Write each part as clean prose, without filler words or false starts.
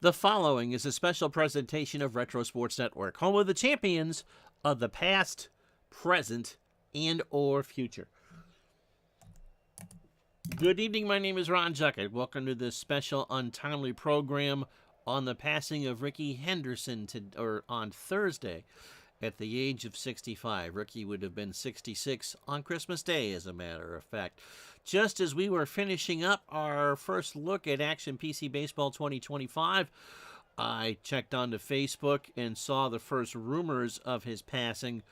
The following is a special presentation of Retro Sports Network, home of the champions of the past, present, and or future. Good evening, my name is Ron Juckett. Welcome to this special untimely program on the passing of Rickey Henderson on Thursday at the age of 65. Rickey would have been 66 on Christmas Day, as a matter of fact. Just as we were finishing up our first look at Action PC Baseball 2025, I checked onto Facebook and saw the first rumors of his passing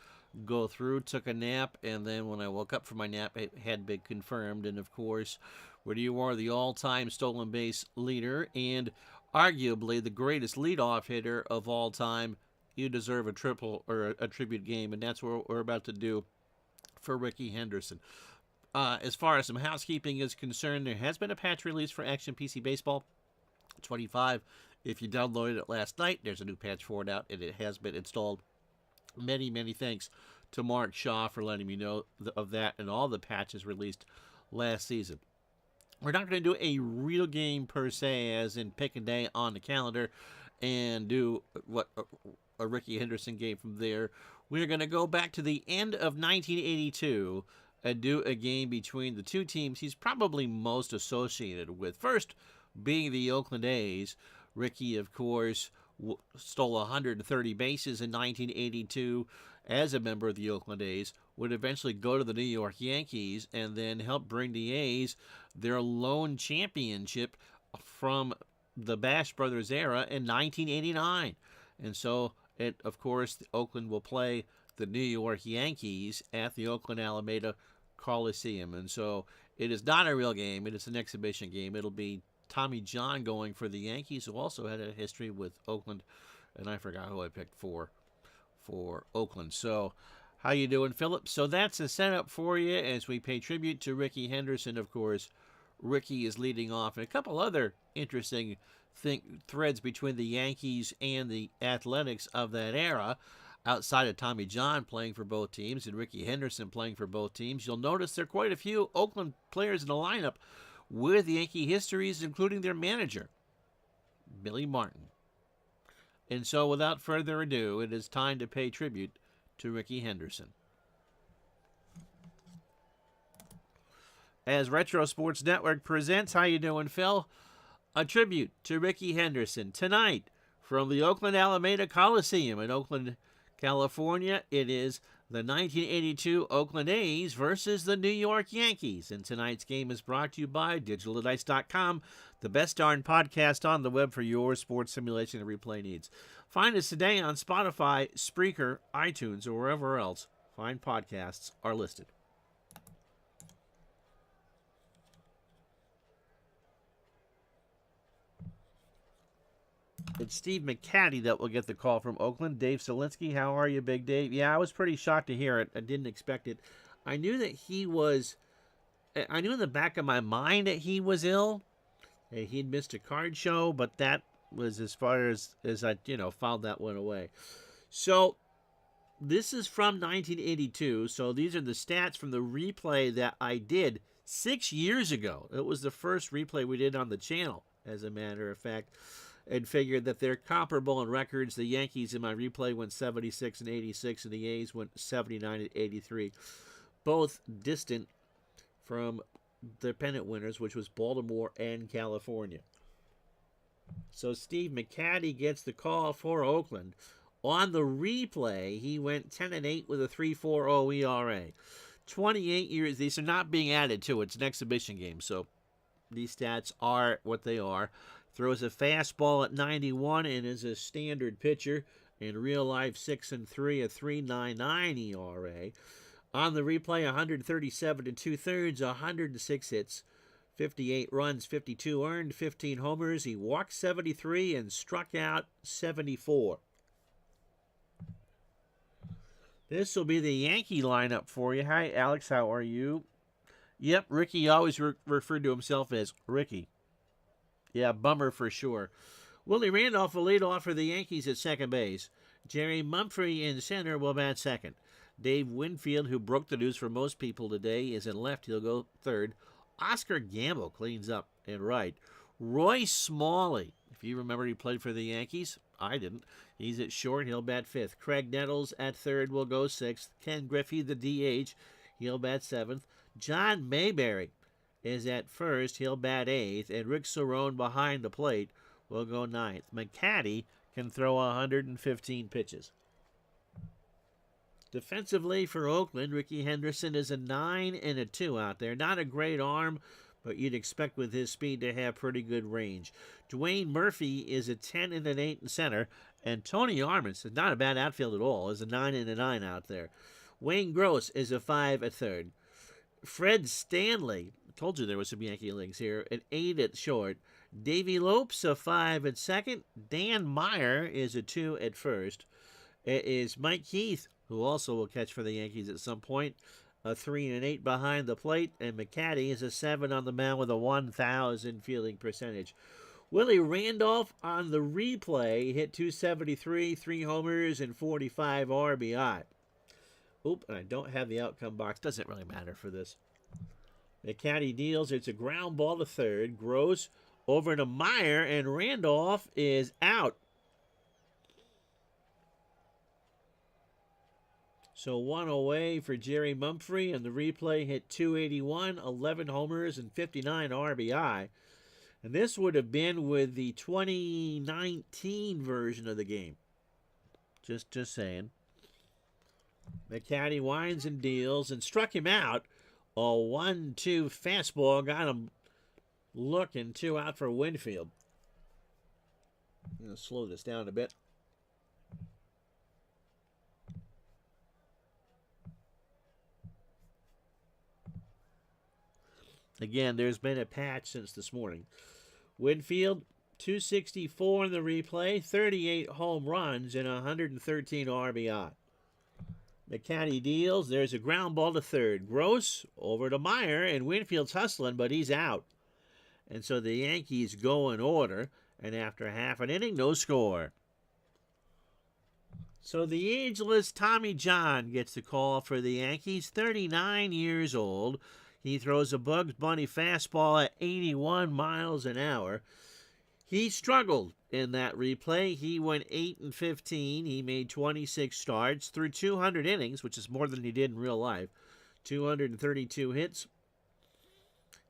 go through, took a nap, and then when I woke up from my nap, it had been confirmed. And of course, where you are the all-time stolen base leader and arguably the greatest leadoff hitter of all time, you deserve a triple or a tribute game, and that's what we're about to do for Rickey Henderson. As far as some housekeeping is concerned, there has been a patch release for Action PC Baseball 25. If you downloaded it last night, there's a new patch for it out, and it has been installed. Many, many thanks to Mark Shaw for letting me know of that and all the patches released last season. We're not going to do a real game per se, as in pick a day on the calendar and do what a Rickey Henderson game from there. We're going to go back to the end of 1982 and do a game between the two teams he's probably most associated with. First, being the Oakland A's. Rickey, of course, stole 130 bases in 1982 as a member of the Oakland A's, would eventually go to the New York Yankees and then help bring the A's their lone championship from the Bash Brothers era in 1989. And so, of course, Oakland will play the New York Yankees at the Oakland Alameda Coliseum. And so it is not a real game. It is an exhibition game. It'll be Tommy John going for the Yankees, who also had a history with Oakland, and I forgot who I picked for Oakland. So how you doing, Philip? So that's a setup for you as we pay tribute to Rickey Henderson. Of course, Rickey is leading off, and a couple other interesting threads between the Yankees and the Athletics of that era, outside of Tommy John playing for both teams and Rickey Henderson playing for both teams. You'll notice there are quite a few Oakland players in the lineup with Yankee histories, including their manager, Billy Martin. And so without further ado, it is time to pay tribute to Rickey Henderson. As Retro Sports Network presents, how you doing, Phil? A tribute to Rickey Henderson tonight from the Oakland Alameda Coliseum in Oakland, California. It is the 1982 Oakland A's versus the New York Yankees. And tonight's game is brought to you by DigitalDice.com, the best darn podcast on the web for your sports simulation and replay needs. Find us today on Spotify, Spreaker, iTunes, or wherever else fine podcasts are listed. It's Steve McCaddy that will get the call from Oakland. Dave Solinsky, how are you, Big Dave? Yeah, I was pretty shocked to hear it. I didn't expect it. I knew that I knew in the back of my mind that he was ill. He'd missed a card show, but that was as far as I, filed that one away. So, this is from 1982. So, these are the stats from the replay that I did 6 years ago. It was the first replay we did on the channel, as a matter of fact. And figured that they're comparable in records. The Yankees in my replay went 76 and 86, and the A's went 79 and 83. Both distant from the pennant winners, which was Baltimore and California. So Steve McCaddy gets the call for Oakland. On the replay, he went 10 and 8 with a 3.40 ERA. 28 years. These are not being added to it. It's an exhibition game, so these stats are what they are. Throws a fastball at 91 and is a standard pitcher. In real life, 6 and 3, a 3.99 ERA. On the replay, 137 2/3, 106 hits, 58 runs, 52 earned, 15 homers. He walked 73 and struck out 74. This will be the Yankee lineup for you. Hi, Alex. How are you? Yep, Rickey always referred to himself as Rickey. Yeah, bummer for sure. Willie Randolph will lead off for the Yankees at second base. Jerry Mumphrey in center will bat second. Dave Winfield, who broke the news for most people today, is in left. He'll go third. Oscar Gamble cleans up in right. Roy Smalley If you remember, he played for the Yankees. I didn't. He's at short. He'll bat fifth. Craig Nettles at third will go sixth. Ken Griffey, the DH, he'll bat seventh. John Mayberry is at first. He'll bat eighth. And Rick Cerrone behind the plate will go ninth. McCaddy can throw 115 pitches. Defensively for Oakland, Rickey Henderson is a 9 and a 2 out there. Not a great arm, but you'd expect with his speed to have pretty good range. Dwayne Murphy is a 10 and an 8 in center, and Tony Armas is not a bad outfield at all, is a 9 and a 9 out there. Wayne Gross is a 5 at third. Fred Stanley, told you there was some Yankee links here, at 8 at short. Davey Lopes a 5 at second. Dan Meyer is a 2 at first. It is Mike Heath, who also will catch for the Yankees at some point, a 3 and an 8 behind the plate, and McCaddy is a 7 on the mound with a 1,000 fielding percentage. Willie Randolph on the replay hit 273, 3 homers, and 45 RBI. Oop, and I don't have the outcome box. Doesn't really matter for this. McCaddy deals. It's a ground ball to third. Gross over to Meyer, and Randolph is out. So one away for Jerry Mumphrey, and the replay hit 281, 11 homers, and 59 RBI. And this would have been with the 2019 version of the game. Just saying. McCaddy winds and deals and struck him out. A 1-2 fastball got him looking. 2 out for Winfield. I'm going to slow this down a bit. Again, there's been a patch since this morning. Winfield, 264 in the replay, 38 home runs, and 113 RBI. McCaddy deals. There's a ground ball to third. Gross over to Meyer, and Winfield's hustling, but he's out. And so the Yankees go in order, and after half an inning, no score. So the ageless Tommy John gets the call for the Yankees, 39 years old. He throws a Bugs Bunny fastball at 81 miles an hour. He struggled in that replay. He went 8 and 15. He made 26 starts through 200 innings, which is more than he did in real life. 232 hits.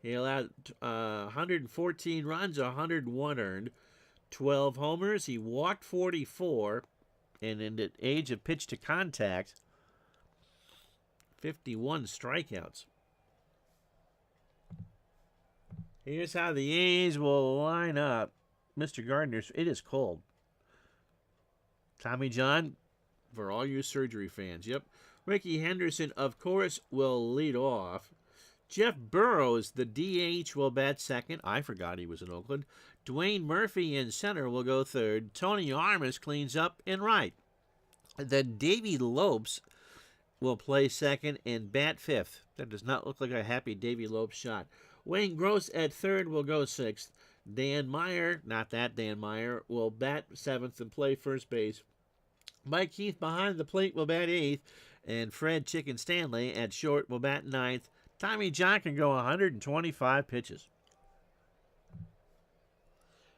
He allowed 114 runs, 101 earned, 12 homers. He walked 44, and in the age of pitch to contact, 51 strikeouts. Here's how the A's will line up. Mr. Gardner, it is cold. Tommy John, for all you surgery fans, yep. Rickey Henderson, of course, will lead off. Jeff Burrows, the DH, will bat second. I forgot he was in Oakland. Dwayne Murphy in center will go third. Tony Armas cleans up in right. Then Davey Lopes will play second and bat fifth. That does not look like a happy Davey Lopes shot. Wayne Gross at third will go sixth. Dan Meyer, not that Dan Meyer, will bat seventh and play first base. Mike Heath behind the plate will bat eighth. And Fred Chicken Stanley at short will bat ninth. Tommy John can go 125 pitches.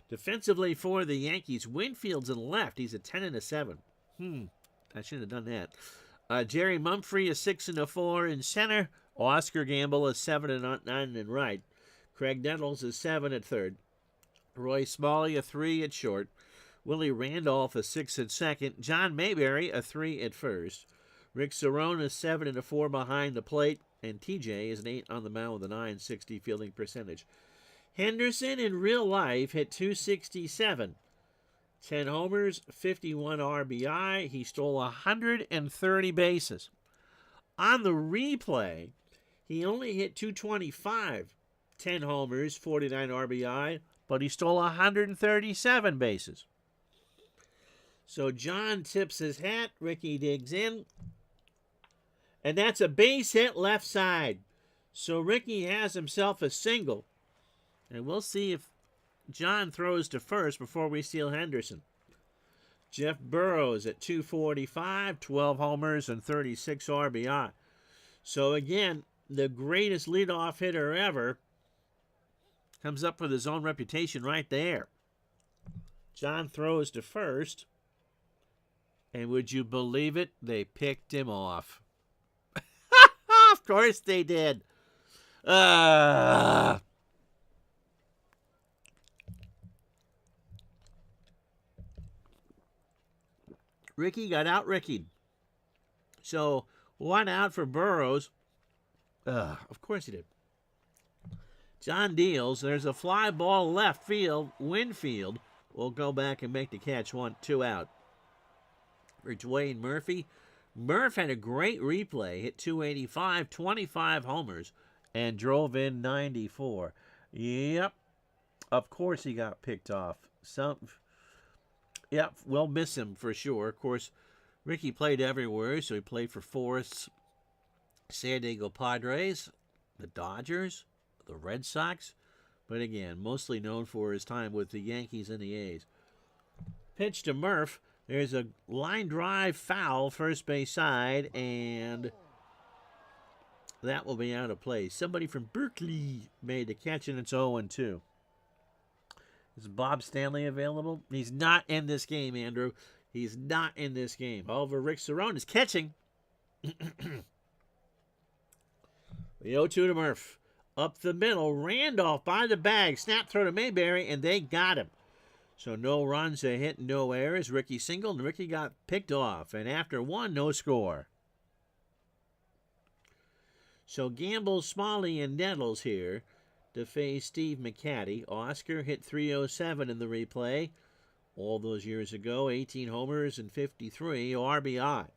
Defensively for the Yankees, Winfield's in left. He's a 10 and a 7. I shouldn't have done that. Jerry Mumphrey, a 6 and a 4 in center. Oscar Gamble, a 7 and 9 in right. Craig Nettles is 7 at third. Roy Smalley, a 3 at short. Willie Randolph, a 6 at second. John Mayberry, a 3 at first. Rick Cerrone is 7 and a 4 behind the plate. And TJ is an 8 on the mound with a 960 fielding percentage. Henderson in real life hit 267. 10 homers, 51 RBI. He stole 130 bases. On the replay, he only hit 225. 10 homers, 49 RBI, but he stole 137 bases. So John tips his hat. Rickey digs in. And that's a base hit left side. So Rickey has himself a single. And we'll see if John throws to first before we steal Henderson. Jeff Burrows at 245, 12 homers, and 36 RBI. So again, the greatest leadoff hitter ever comes up with his own reputation right there. John throws to first. And would you believe it? They picked him off. Of course they did. Rickey got out Rickeyed. So 1 out for Burrows. Of course he did. John deals. There's a fly ball left field. Winfield will go back and make the catch. 2 out. For Dwayne Murphy. Murph had a great replay. Hit 285, 25 homers, and drove in 94. Yep. Of course he got picked off. Yep, we'll miss him for sure. Of course, Rickey played everywhere, so he played for Forest, San Diego Padres, the Dodgers, the Red Sox, but again, mostly known for his time with the Yankees and the A's. Pitch to Murph. There's a line drive foul, first base side, and that will be out of play. Somebody from Berkeley made the catch, and it's 0-2. Is Bob Stanley available? He's not in this game, Andrew. He's not in this game. However, Rick Cerrone is catching. The 0-2 to Murph. Up the middle, Randolph by the bag. Snap throw to Mayberry, and they got him. So no runs, a hit, no errors. Rickey singled, and Rickey got picked off. And after 1, no score. So Gamble, Smalley, and Nettles here to face Steve McCaddy. Oscar hit 307 in the replay. All those years ago, 18 homers and 53 RBI.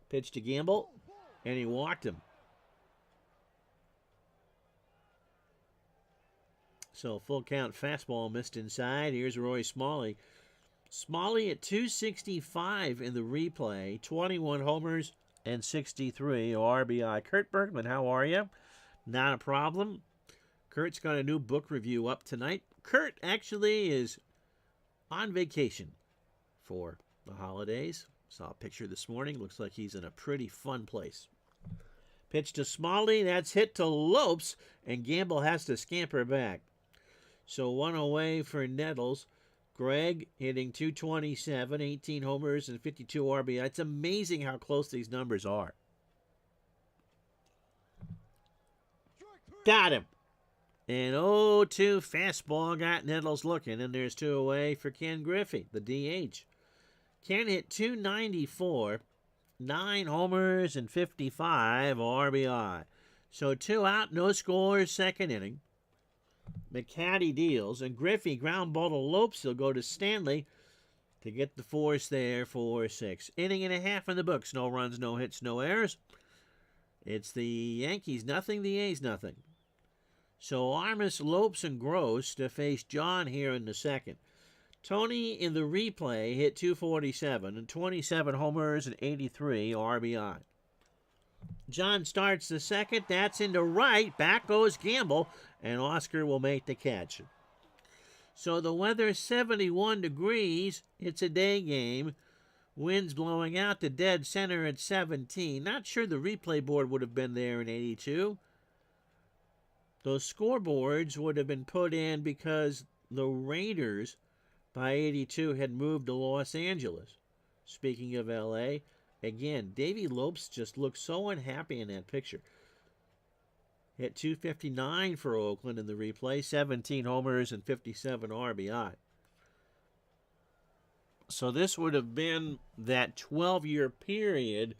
Pitch to Gamble, and he walked him. So full count fastball missed inside. Here's Roy Smalley. Smalley at 265 in the replay. 21 homers and 63 RBI. Kurt Bergman, how are you? Not a problem. Kurt's got a new book review up tonight. Kurt actually is on vacation for the holidays. Saw a picture this morning. Looks like he's in a pretty fun place. Pitch to Smalley. That's hit to Lopes, and Gamble has to scamper back. So 1 away for Nettles. Greg hitting 227, 18 homers, and 52 RBI. It's amazing how close these numbers are. Got him. And 0-2 fastball got Nettles looking, and there's 2 away for Ken Griffey, the DH. Ken hit 294, 9 homers, and 55 RBI. So 2 out, no scores, second inning. McCaddy deals, and Griffey ground ball to Lopes. He'll go to Stanley to get the force there for 6. Inning and a half in the books. No runs, no hits, no errors. It's the Yankees nothing, the A's nothing. So Armas, Lopes, and Gross to face John here in the second. Tony in the replay hit 247 and 27 homers and 83 RBI. John starts the second. That's into right. Back goes Gamble, and Oscar will make the catch. So the weather 71 degrees. It's a day game. Winds blowing out to dead center at 17. Not sure the replay board would have been there in 82. Those scoreboards would have been put in because the Raiders by 82 had moved to Los Angeles. Speaking of L.A., again, Davey Lopes just looks so unhappy in that picture. Hit 259 for Oakland in the replay, 17 homers and 57 RBI. So this would have been that 12-year period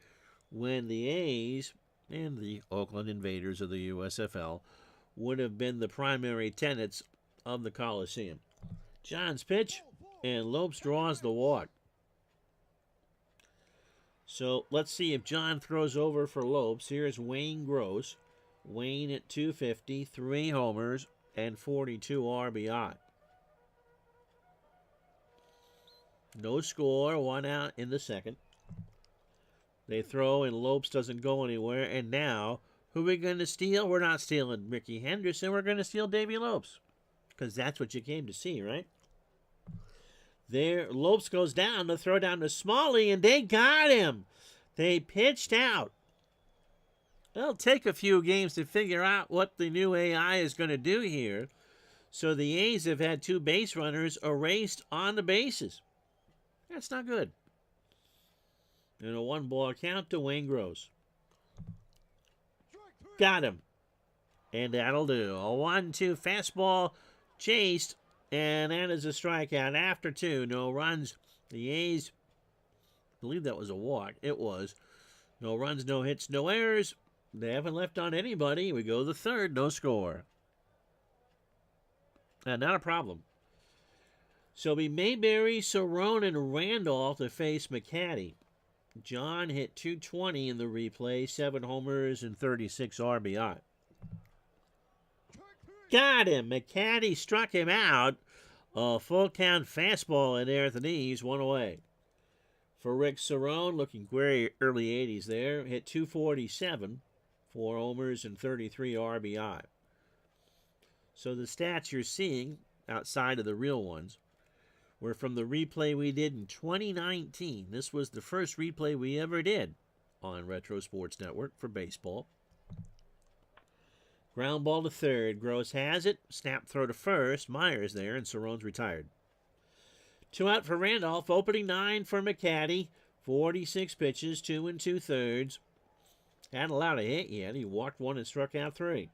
when the A's and the Oakland Invaders of the USFL would have been the primary tenants of the Coliseum. John's pitch, and Lopes draws the walk. So let's see if John throws over for Lopes. Here's Wayne Gross. Wayne at 250, 3 homers, and 42 RBI. No score, 1 out in the second. They throw, and Lopes doesn't go anywhere. And now, who are we going to steal? We're not stealing Rickey Henderson. We're going to steal Davey Lopes. Because that's what you came to see, right? There, Lopes goes down to throw down to Smalley, and they got him. They pitched out. It'll take a few games to figure out what the new AI is going to do here. So the A's have had 2 base runners erased on the bases. That's not good. And a 1-ball count to Wayne Gross. Got him. And that'll do. A 1-2 fastball chased. And that is a strikeout after 2. No runs. The A's, I believe that was a walk. It was. No runs, no hits, no errors. They haven't left on anybody. We go to the 3rd. No score. Not a problem. So it'll be Mayberry, Cerrone, and Randolph to face McCaddy. John hit .220 in the replay, 7 homers and 36 RBI. Got him. McCaddy struck him out. A full count fastball in there at the knees, 1 away. For Rick Cerrone, looking very early 80s there, hit .247, 4 homers and 33 RBI. So the stats you're seeing, outside of the real ones, were from the replay we did in 2019. This was the first replay we ever did on Retro Sports Network for baseball. Ground ball to 3rd. Gross has it. Snap throw to 1st. Myers there, and Cerrone's retired. 2 out for Randolph. Opening 9 for McCaddy. 46 pitches, 2 2/3. Hadn't allowed a hit yet. He walked 1 and struck out 3.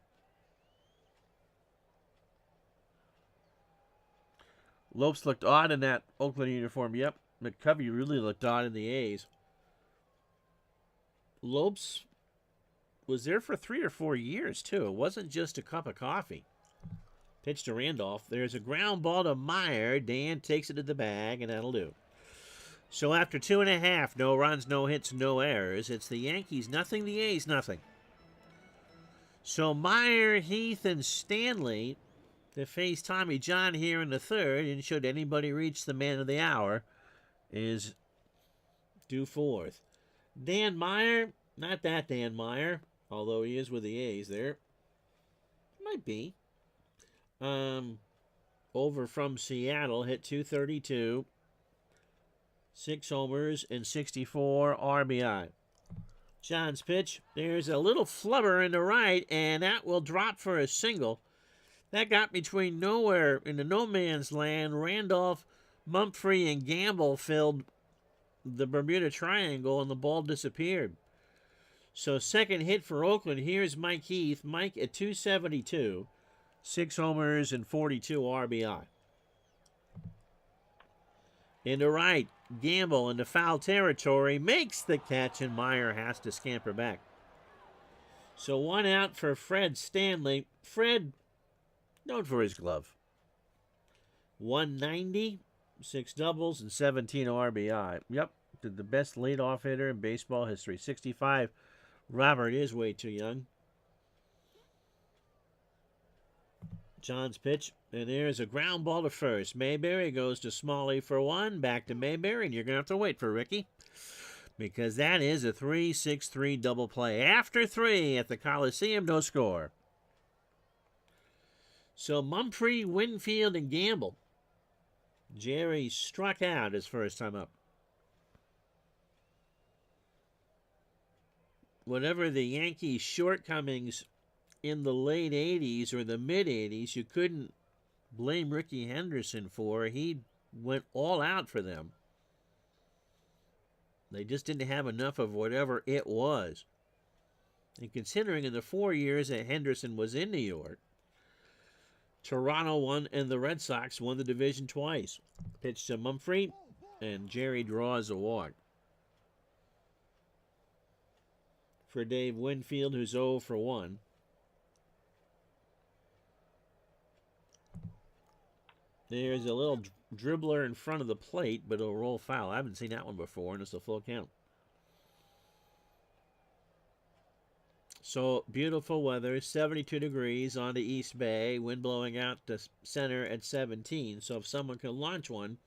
Lopes looked odd in that Oakland uniform. Yep, McCovey really looked odd in the A's. Lopes was there for 3 or 4 years, too. It wasn't just a cup of coffee. Pitch to Randolph. There's a ground ball to Meyer. Dan takes it to the bag, and that'll do. So after 2.5, no runs, no hits, no errors, it's the Yankees nothing, the A's nothing. So Meyer, Heath, and Stanley to face Tommy John here in the 3rd, and should anybody reach the man of the hour, is due 4th. Dan Meyer, not that Dan Meyer, although he is with the A's there. Might be. Over from Seattle, hit .232, 6 homers and 64 RBI. John's pitch, there's a little flubber in the right, and that will drop for a single. That got between nowhere in the no man's land. Randolph, Mumphrey, and Gamble filled the Bermuda Triangle, and the ball disappeared. So 2nd hit for Oakland. Here's Mike Heath. Mike at .272, 6 homers and 42 RBI. In the right, Gamble into foul territory, makes the catch, and Meyer has to scamper back. So 1 out for Fred Stanley. Fred, known for his glove. 190, 6 doubles, and 17 RBI. Yep, the best leadoff hitter in baseball history. 65. Robert is way too young. John's pitch, and there's a ground ball to 1st. Mayberry goes to Smalley for 1. Back to Mayberry, and you're going to have to wait for Rickey, because that is a 3-6-3 double play. After 3 at the Coliseum, no score. So Mumphrey, Winfield, and Gamble. Jerry struck out his first time up. Whatever the Yankees' shortcomings in the late 80s or the mid 80s, you couldn't blame Rickey Henderson for. He went all out for them. They just didn't have enough of whatever it was. And considering in the 4 years that Henderson was in New York, Toronto won and the Red Sox won the division twice. Pitch to Mumphrey, and Jerry draws a walk. For Dave Winfield, who's 0 for 1. There's a little dribbler in front of the plate, but it'll roll foul. I haven't seen that one before, and it's a full count. So, beautiful weather, 72 degrees on the East Bay, wind blowing out to center at 17. So, if someone can launch one,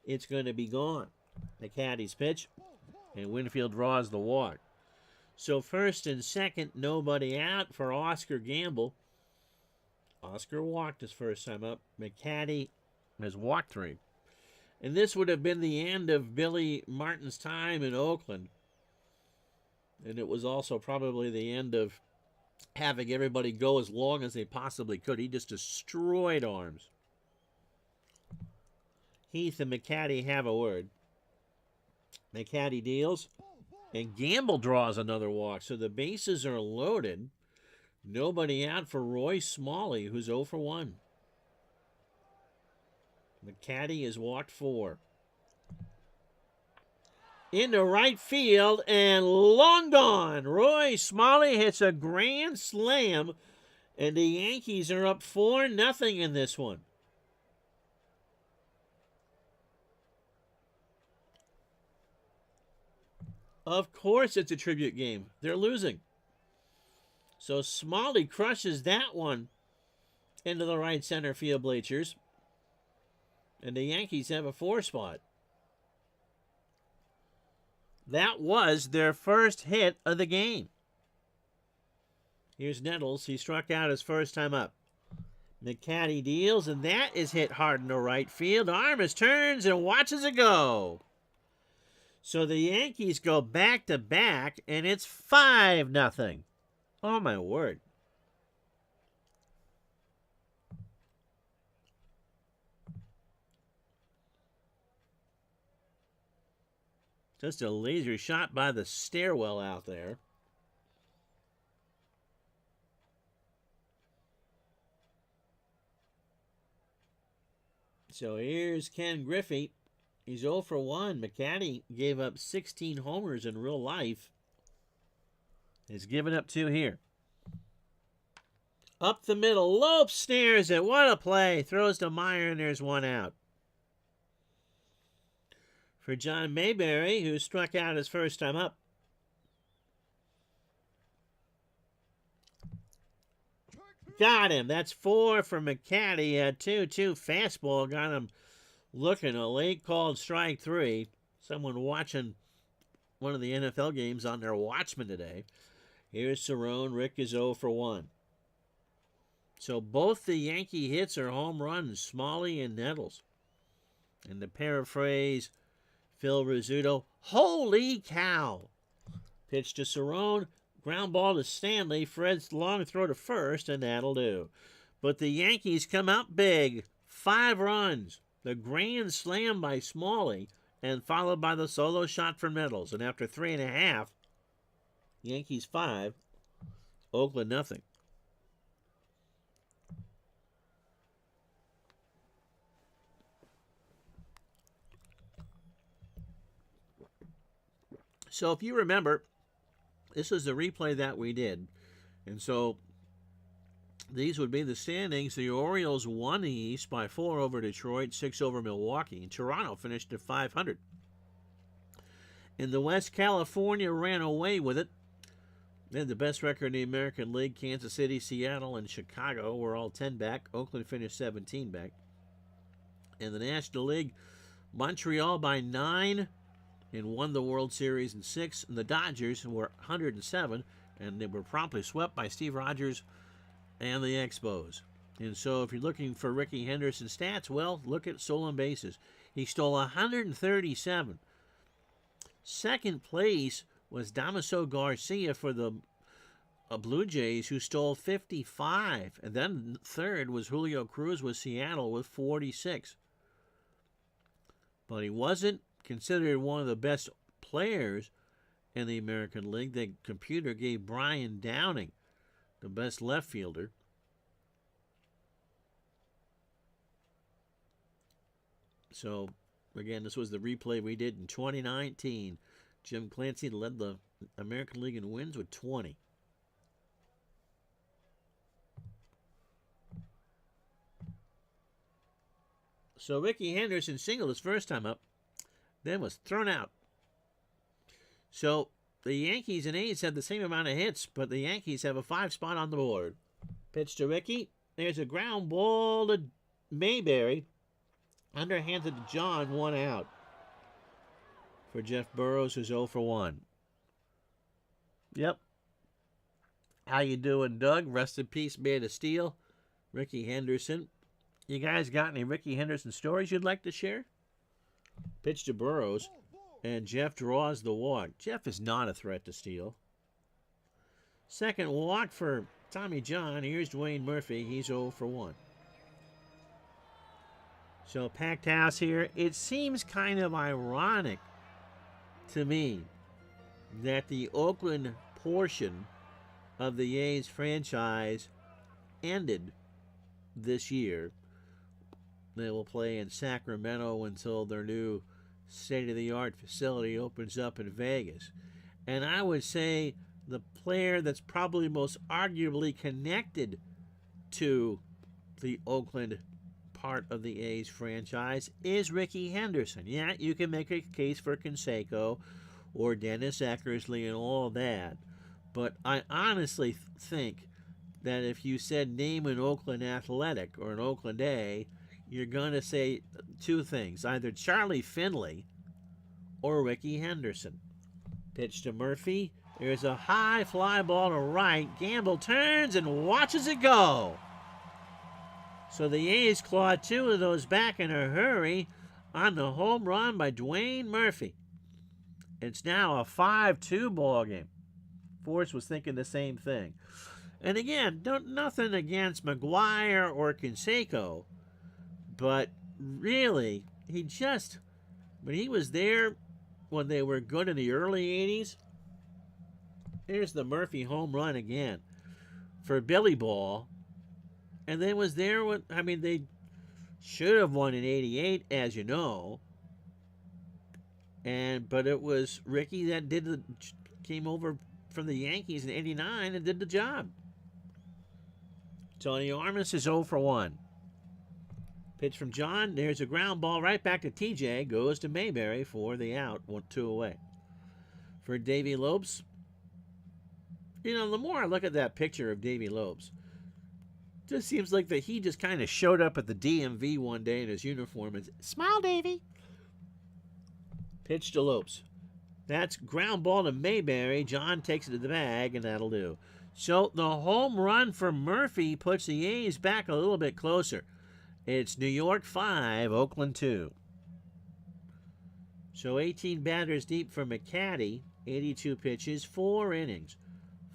it's going to be gone. The caddy's pitch, and Winfield draws the walk. So, 1st and 2nd, nobody out for Oscar Gamble. Oscar walked his first time up. McCaddy has walked 3. And this would have been the end of Billy Martin's time in Oakland. And it was also probably the end of having everybody go as long as they possibly could. He just destroyed arms. Heath and McCaddy have a word. McCaddy deals, and Gamble draws another walk. So the bases are loaded. Nobody out for Roy Smalley, who's 0 for 1. McCaddy has walked 4. Into right field, and long gone. Roy Smalley hits a grand slam, and the Yankees are up 4-0 in this one. Of course it's a tribute game. They're losing. So Smalley crushes that one into the right center field bleachers. And the Yankees have a 4 spot. That was their first hit of the game. Here's Nettles. He struck out his first time up. McCaddy deals, and that is hit hard in the right field. Armas turns and watches it go. So the Yankees go back-to-back, and it's 5-0. Oh, my word. Just a laser shot by the stairwell out there. So here's Ken Griffey. He's 0 for 1. McCaddy gave up 16 homers in real life. He's given up 2 here. Up the middle. Lopes snares it. What a play. Throws to Meyer, and there's 1 out. For John Mayberry, who struck out his first time up. Got him. That's 4 for McCaddy. A 2-2 fastball got him looking. A late called strike 3. Someone watching one of the NFL games on their Watchmen today. Here's Cerrone. Rick is 0 for 1. So both the Yankee hits are home runs, Smalley and Nettles. And to paraphrase Phil Rizzuto, holy cow. Pitch to Cerrone, ground ball to Stanley, Fred's long throw to first, and that'll do. But the Yankees come out big, 5 runs. The grand slam by Smalley, and followed by the solo shot from Nettles. And after 3.5, Yankees 5, Oakland nothing. So if you remember, this is the replay that we did. And so these would be the standings. The Orioles won the East by 4 over Detroit, 6 over Milwaukee. And Toronto finished at 500. In the West, California ran away with it. They had the best record in the American League. Kansas City, Seattle, and Chicago were all 10 back. Oakland finished 17 back. In the National League, Montreal by 9 and won the World Series in 6. And the Dodgers were 107, and they were promptly swept by Steve Rogers and the Expos. And so if you're looking for Rickey Henderson stats, well, look at stolen bases. He stole 137. Second place was Damaso Garcia for the Blue Jays, who stole 55. And then third was Julio Cruz with Seattle with 46. But he wasn't considered one of the best players in the American League. The computer gave Brian Downing the best left fielder. So, again, this was the replay we did in 2019. Jim Clancy led the American League in wins with 20. So Rickey Henderson singled his first time up, then was thrown out. So the Yankees and A's had the same amount of hits, but the Yankees have a 5 spot on the board. Pitch to Rickey. There's a ground ball to Mayberry. Underhanded to John, 1 out. For Jeff Burrows, who's 0 for 1. Yep. How you doing, Doug? Rest in peace, man of steel. Rickey Henderson. You guys got any Rickey Henderson stories you'd like to share? Pitch to Burrows, and Jeff draws the walk. Jeff is not a threat to steal. Second walk for Tommy John. Here's Dwayne Murphy. He's 0 for 1. So packed house here. It seems kind of ironic to me that the Oakland portion of the A's franchise ended this year. They will play in Sacramento until their new state-of-the-art facility opens up in Vegas. And I would say the player that's probably most arguably connected to the Oakland part of the A's franchise is Rickey Henderson. Yeah, you can make a case for Canseco or Dennis Eckersley and all that, but I honestly think that if you said name an Oakland Athletic or an Oakland A, you're going to say two things, either Charlie Finley or Rickey Henderson. Pitch to Murphy. There's a high fly ball to right. Gamble turns and watches it go. So the A's claw two of those back in a hurry on the home run by Dwayne Murphy. It's now a 5-2 ball game. Forrest was thinking the same thing. And again, nothing against McGuire or Canseco, but really, when he was there when they were good in the early 80s, here's the Murphy home run again for Billy Ball. And then was there when, they should have won in 88, as you know. But it was Rickey that came over from the Yankees in 89 and did the job. Tony Armas is 0 for 1. Pitch from John. There's a ground ball right back to TJ. Goes to Mayberry for the out. 1-2 away. For Davey Lopes. The more I look at that picture of Davey Lopes, it just seems like that he just kind of showed up at the DMV one day in his uniform and said, "Smile, Davey." Pitch to Lopes. That's ground ball to Mayberry. John takes it to the bag, and that'll do. So the home run for Murphy puts the A's back a little bit closer. It's New York 5, Oakland 2. So 18 batters deep for McCaddy, 82 pitches, 4 innings,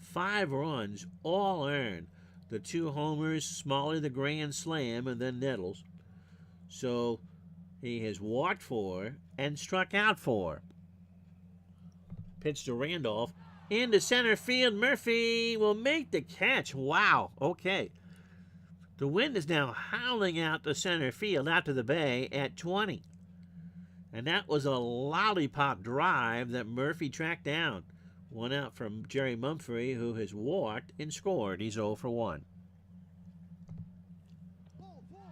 5 runs, all earned. The 2 homers, Smalley the grand slam, and then Nettles. So he has walked 4 and struck out 4. Pitch to Randolph. Into center field. Murphy will make the catch. Wow. Okay. The wind is now howling out to center field, out to the bay at 20. And that was a lollipop drive that Murphy tracked down. One out from Jerry Mumphrey, who has walked and scored. He's 0 for 1.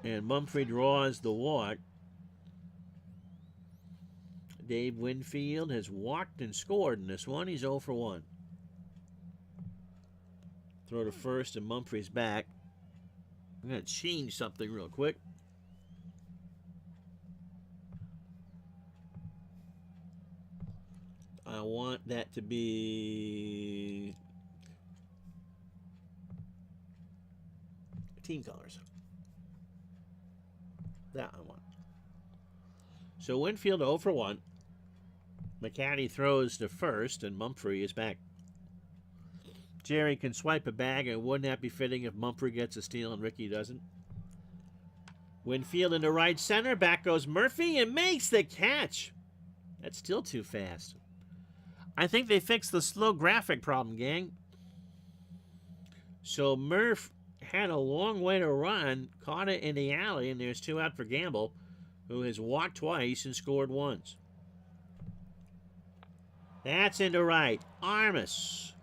And Mumphrey draws the walk. Dave Winfield has walked and scored in this one. He's 0 for 1. Throw to first, and Mumphrey's back. I'm going to change something real quick. I want that to be team colors. That I want. So Winfield 0 for 1. McCaddy throws to first, and Mumphrey is back. Jerry can swipe a bag, and wouldn't that be fitting if Mumphrey gets a steal and Rickey doesn't? Winfield into right center. Back goes Murphy and makes the catch. That's still too fast. I think they fixed the slow graphic problem, gang. So Murph had a long way to run, caught it in the alley, and there's 2 out for Gamble, who has walked twice and scored once. That's into right. Armas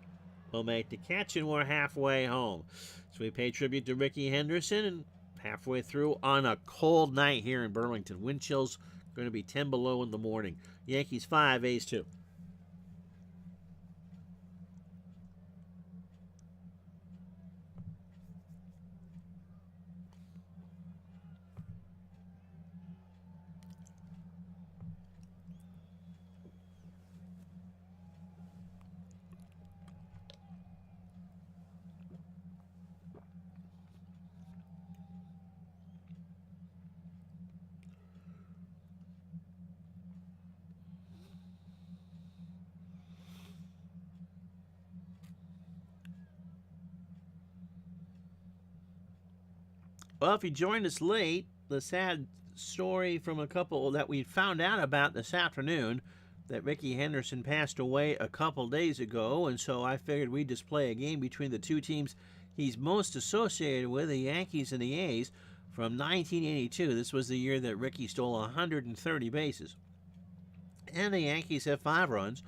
will make the catch, and we're halfway home. So we pay tribute to Rickey Henderson, and halfway through on a cold night here in Burlington. Wind chills going to be 10 below in the morning. Yankees 5, A's 2. Well, if you joined us late, the sad story from a couple that we found out about this afternoon, that Rickey Henderson passed away a couple days ago, and so I figured we'd just play a game between the two teams he's most associated with, the Yankees and the A's, from 1982. This was the year that Rickey stole 130 bases. And the Yankees have 5 runs,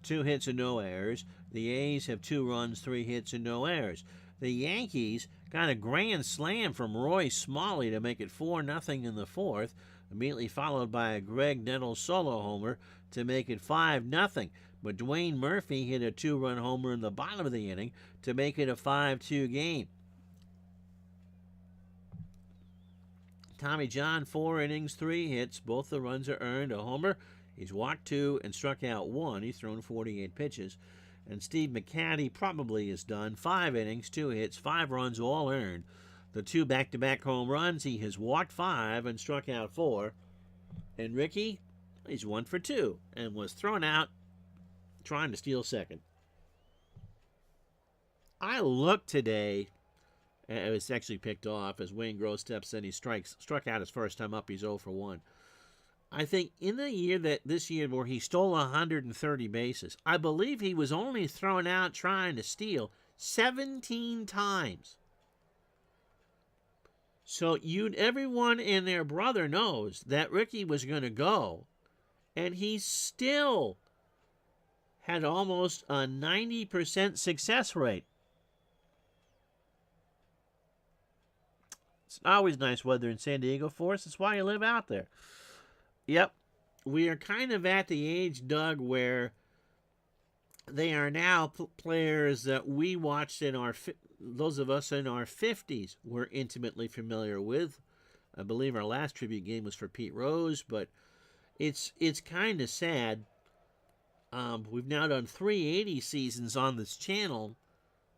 2 hits and no errors. The A's have 2 runs, 3 hits and no errors. The Yankees got a grand slam from Roy Smalley to make it 4-0 in the 4th, immediately followed by a Greg Nettles solo homer to make it 5-0. But Dwayne Murphy hit a 2-run homer in the bottom of the inning to make it a 5-2 game. Tommy John, 4 innings, 3 hits. Both the runs are earned. A homer. He's walked 2 and struck out 1. He's thrown 48 pitches. And Steve McCaddy probably is done. 5 innings, 2 hits, 5 runs, all earned. The 2 back-to-back home runs, he has walked 5 and struck out 4. And Rickey, he's 1 for 2 and was thrown out trying to steal second. I looked today, and it was actually picked off as Wayne Gross steps in. He struck out his first time up. He's 0 for 1. I think in this year where he stole 130 bases, I believe he was only thrown out trying to steal 17 times. So everyone and their brother knows that Rickey was going to go, and he still had almost a 90% success rate. It's always nice weather in San Diego for us. That's why you live out there. Yep, we are kind of at the age, Doug, where they are now players that we watched those of us in our 50s were intimately familiar with. I believe our last tribute game was for Pete Rose, but it's kind of sad. We've now done 380 seasons on this channel,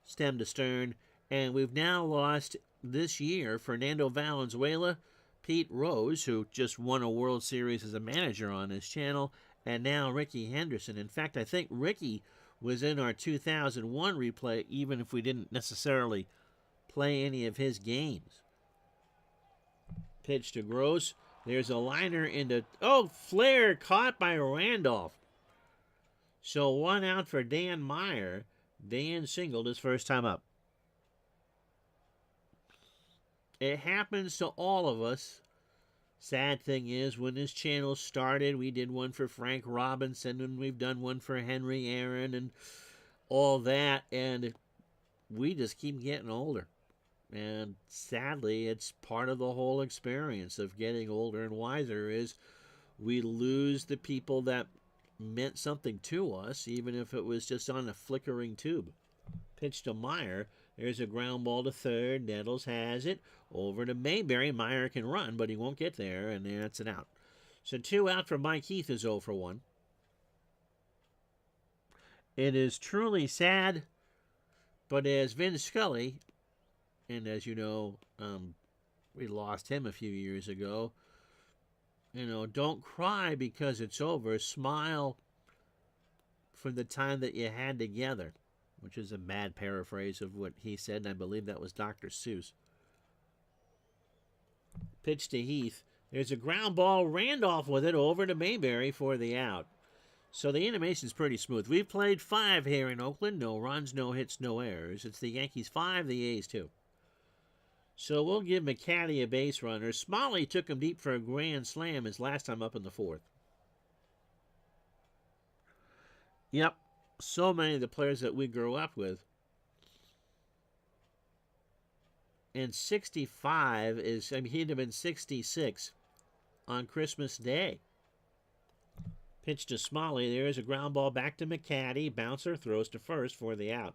stem to stern, and we've now lost this year Fernando Valenzuela, Pete Rose, who just won a World Series as a manager on this channel, and now Rickey Henderson. In fact, I think Rickey was in our 2001 replay, even if we didn't necessarily play any of his games. Pitch to Gross. There's a liner into... Oh, flare caught by Randolph. So 1 out for Dan Meyer. Dan singled his first time up. It happens to all of us. Sad thing is, when this channel started, we did one for Frank Robinson, and we've done one for Henry Aaron, and all that, and we just keep getting older. And sadly, it's part of the whole experience of getting older and wiser is we lose the people that meant something to us, even if it was just on a flickering tube. Pitch to Meyer. There's a ground ball to third. Nettles has it. Over to Mayberry. Meyer can run, but he won't get there, and that's an out. So 2 out for Mike Heath is 0 for 1. It is truly sad, but as Vin Scully, and as you know, we lost him a few years ago, don't cry because it's over. Smile for the time that you had together, which is a bad paraphrase of what he said, and I believe that was Dr. Seuss. Pitch to Heath. There's a ground ball. Randolph with it over to Mayberry for the out. So the animation's pretty smooth. We've played 5 here in Oakland. No runs, no hits, no errors. It's the Yankees 5, the A's 2. So we'll give McCaddy a base runner. Smalley took him deep for a grand slam his last time up in the 4th. Yep. So many of the players that we grew up with. And 65 is, he'd have been 66 on Christmas Day. Pitch to Smalley. There is a ground ball back to McCaddy. Bouncer throws to first for the out.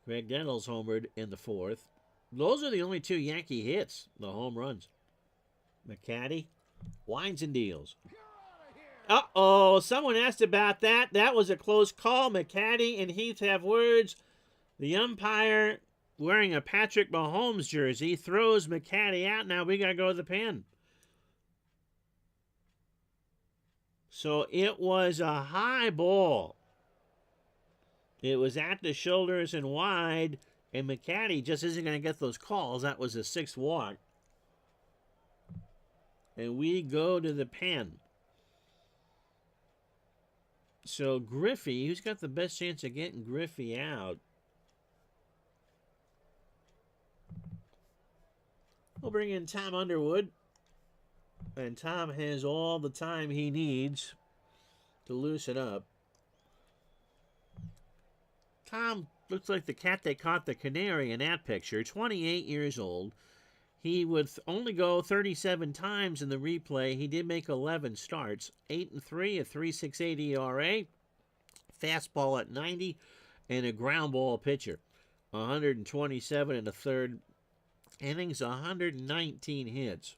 Greg Nettles homered in the 4th. Those are the only 2 Yankee hits, the home runs. McCaddy winds and deals. Uh-oh, someone asked about that. That was a close call. McCaddy and Heath have words. The umpire, wearing a Patrick Mahomes jersey, throws McCaddy out. Now we got to go to the pen. So it was a high ball. It was at the shoulders and wide. And McCaddy just isn't going to get those calls. That was a 6th walk. And we go to the pen. So Griffey, who's got the best chance of getting Griffey out? We'll bring in Tom Underwood. And Tom has all the time he needs to loosen up. Tom looks like the cat that caught the canary in that picture. 28 years old. He would only go 37 times in the replay. He did make 11 starts. 8-3, a 3.68 ERA. Fastball at 90, and a ground ball pitcher. 127 in the third innings, 119 hits.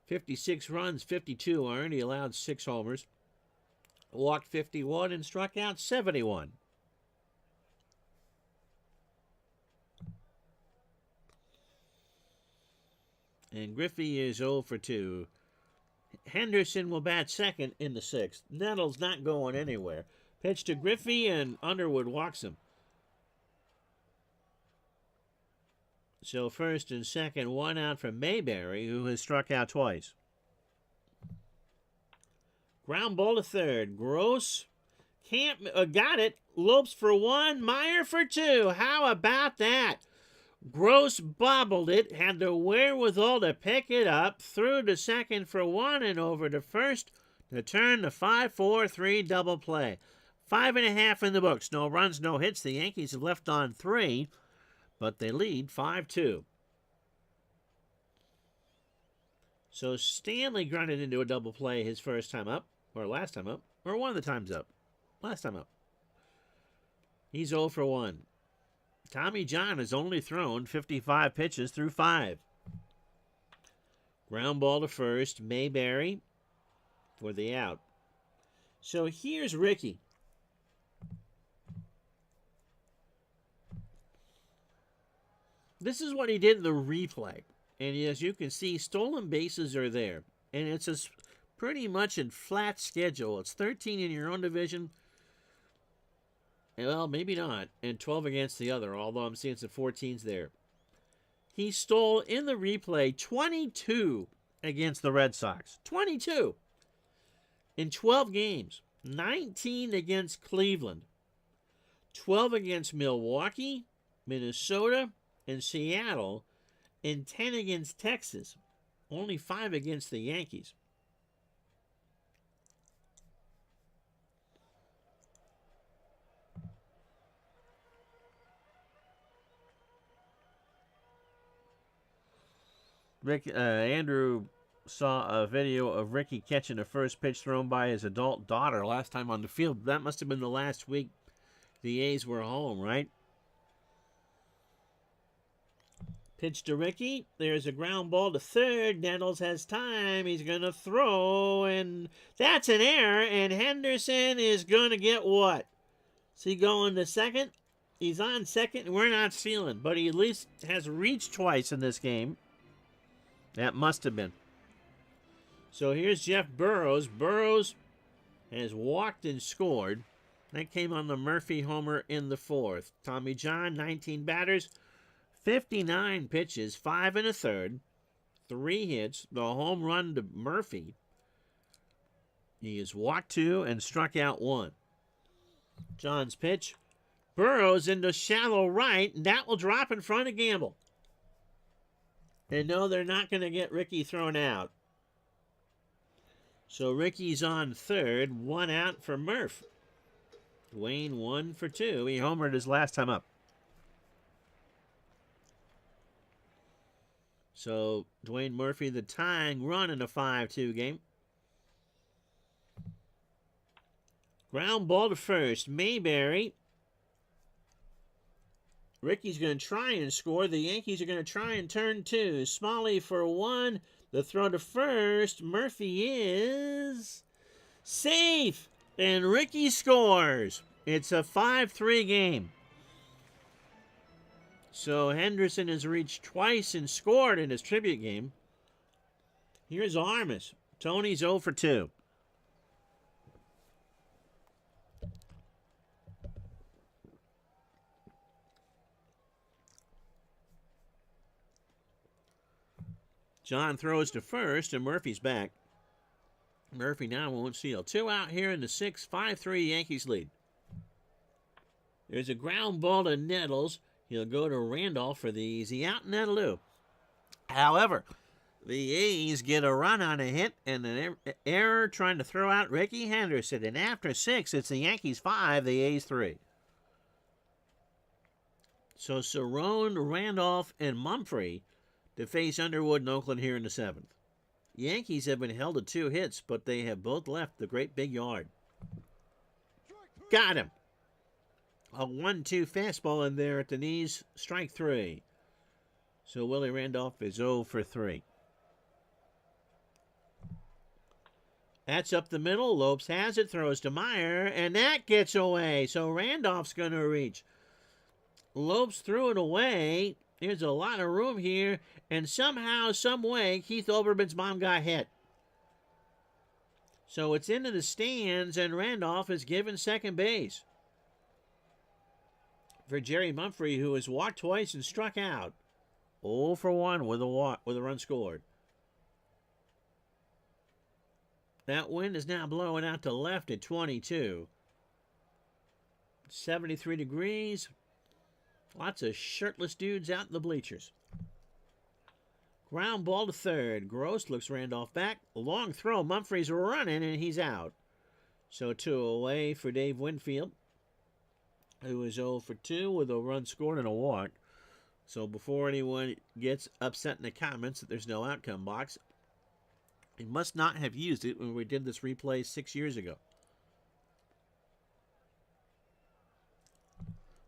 56 runs, 52 earned. He allowed 6 homers. Walked 51 and struck out 71. And Griffey is 0 for 2. Henderson will bat second in the 6th. Nettles not going anywhere. Pitch to Griffey, and Underwood walks him. So first and second, 1 out from Mayberry, who has struck out twice. Ground ball to third. Gross can't got it. Lopes for 1, Meyer for 2. How about that? Gross bobbled it, had the wherewithal to pick it up, threw to second for 1 and over to first to turn the 5-4-3 double play. 5.5 in the books. No runs, no hits. The Yankees have left on 3, but they lead 5-2. So Stanley grunted into a double play his first time up, or last time up, or one of the times up. Last time up. He's 0 for 1. Tommy John has only thrown 55 pitches through 5. Ground ball to first. Mayberry for the out. So here's Rickey. This is what he did in the replay. And as you can see, stolen bases are there. And it's a pretty much a flat schedule. It's 13 in your own division. Well, maybe not. And 12 against the other, although I'm seeing some 14s there. He stole in the replay 22 against the Red Sox. 22 in 12 games. 19 against Cleveland. 12 against Milwaukee, Minnesota, and Seattle. And 10 against Texas. Only 5 against the Yankees. Andrew saw a video of Rickey catching the first pitch thrown by his adult daughter last time on the field. That must have been the last week the A's were home, right? Pitch to Rickey. There's a ground ball to third. Nettles has time. He's going to throw, and that's an error, and Henderson is going to get what? Is he going to second? He's on second, and we're not stealing, but he at least has reached twice in this game. That must have been. So here's Jeff Burrows. Burrows has walked and scored. That came on the Murphy homer in the 4th. Tommy John, 19 batters, 59 pitches, 5 1/3, 3 hits, the home run to Murphy. He has walked 2 and struck out 1. John's pitch. Burrows into shallow right, and that will drop in front of Gamble. And no, they're not going to get Rickey thrown out. So Rickey's on third, 1 out for Murph. Dwayne 1 for 2. He homered his last time up. So Dwayne Murphy, the tying run in a 5-2 game. Ground ball to first. Mayberry. Rickey's going to try and score. The Yankees are going to try and turn 2. Smalley for 1. The throw to first. Murphy is safe. And Rickey scores. It's a 5-3 game. So Henderson has reached twice and scored in his tribute game. Here's Armas. Tony's 0 for 2. John throws to first, and Murphy's back. Murphy now won't seal. 2 out here in the 6th. 5-3 Yankees lead. There's a ground ball to Nettles. He'll go to Randolph for the easy out, and that'll do. However, the A's get a run on a hit and an error trying to throw out Rickey Henderson. And after 6, it's the Yankees 5, the A's 3. So Cerrone, Randolph, and Mumphrey to face Underwood and Oakland here in the 7th. Yankees have been held to 2 hits, but they have both left the great big yard. Got him. A 1-2 fastball in there at the knees. Strike 3. So Willie Randolph is 0 for 3. That's up the middle. Lopes has it, throws to Meyer, and that gets away. So Randolph's going to reach. Lopes threw it away. There's a lot of room here, and somehow, some way, Keith Olbermann's mom got hit. So it's into the stands, and Randolph is given second base. For Jerry Mumphrey, who has walked twice and struck out. 0 for 1 with a run scored. That wind is now blowing out to left at 22. 73 degrees. Lots of shirtless dudes out in the bleachers. Ground ball to third. Gross looks Randolph back. A long throw. Mumphrey's running, and he's out. So 2 away for Dave Winfield, who is 0 for 2 with a run scored and a walk. So before anyone gets upset in the comments that there's no outcome box, he must not have used it when we did this replay 6 years ago.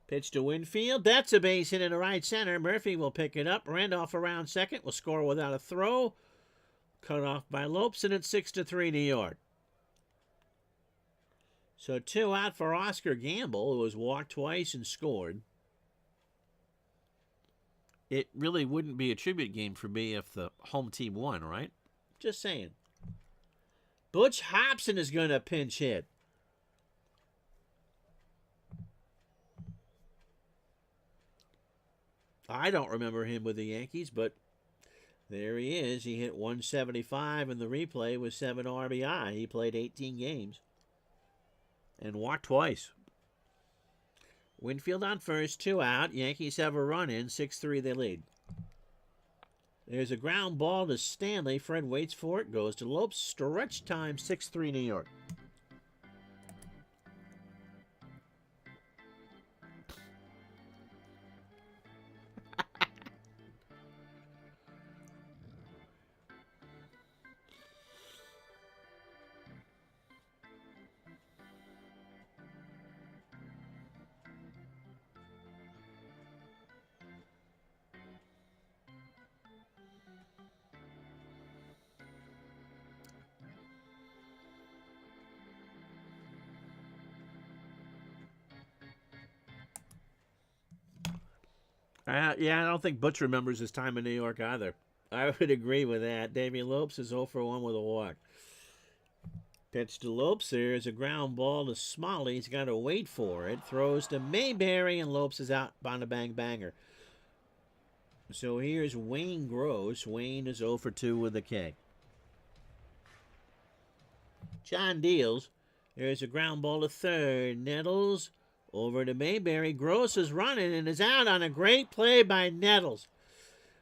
Pitch to Winfield. That's a base hit in the right center. Murphy will pick it up. Randolph around second will score without a throw. Cut off by Lopes, and it's 6-3 New York. So 2 out for Oscar Gamble, who has walked twice and scored. It really wouldn't be a tribute game for me if the home team won, right? Just saying. Butch Hobson is going to pinch hit. I don't remember him with the Yankees, but there he is. He hit 175 in the replay with 7 RBI. He played 18 games and walked twice. Winfield on first, 2 out. Yankees have a run in. 6-3 they lead. There's a ground ball to Stanley. Fred waits for it. Goes to Lopes. Stretch time, 6-3 New York. Yeah, I don't think Butch remembers his time in New York either. I would agree with that. Damian Lopes is 0 for 1 with a walk. Pitch to Lopes. There's a ground ball to Smalley. He's got to wait for it. Throws to Mayberry, and Lopes is out on a bang-banger. So here's Wayne Gross. Wayne is 0 for 2 with a K. John deals. There's a ground ball to third. Nettles over to Mayberry. Gross is running and is out on a great play by Nettles.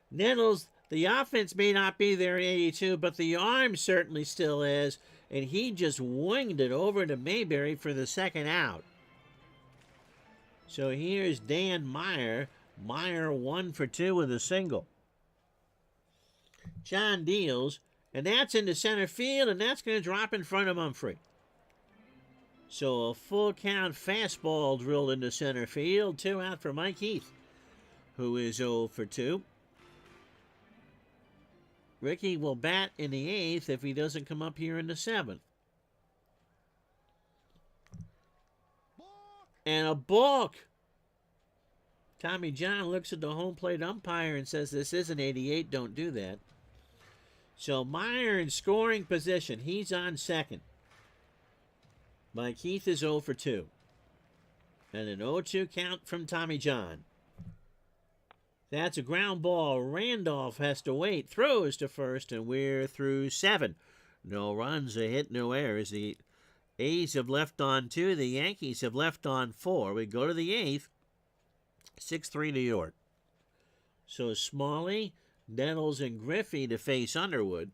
Nettles, the offense may not be there in 82, but the arm certainly still is. And he just winged it over to Mayberry for the second out. So here's Dan Meyer. Meyer 1 for 2 with a single. John deals, and that's into center field, and that's going to drop in front of Mumphrey. So a full count fastball drilled into center field. 2 out for Mike Heath, who is 0 for 2. Rickey will bat in the 8th if he doesn't come up here in the 7th. And a balk. Tommy John looks at the home plate umpire and says, "This isn't 88, don't do that." So Meyer in scoring position. He's on second. Mike Heath is 0 for 2. And an 0-2 count from Tommy John. That's a ground ball. Randolph has to wait. Throws to first, and we're through 7. No runs, a hit, no errors. The A's have left on 2. The Yankees have left on 4. We go to the 8th. 6-3 New York. So Smalley, Nettles, and Griffey to face Underwood.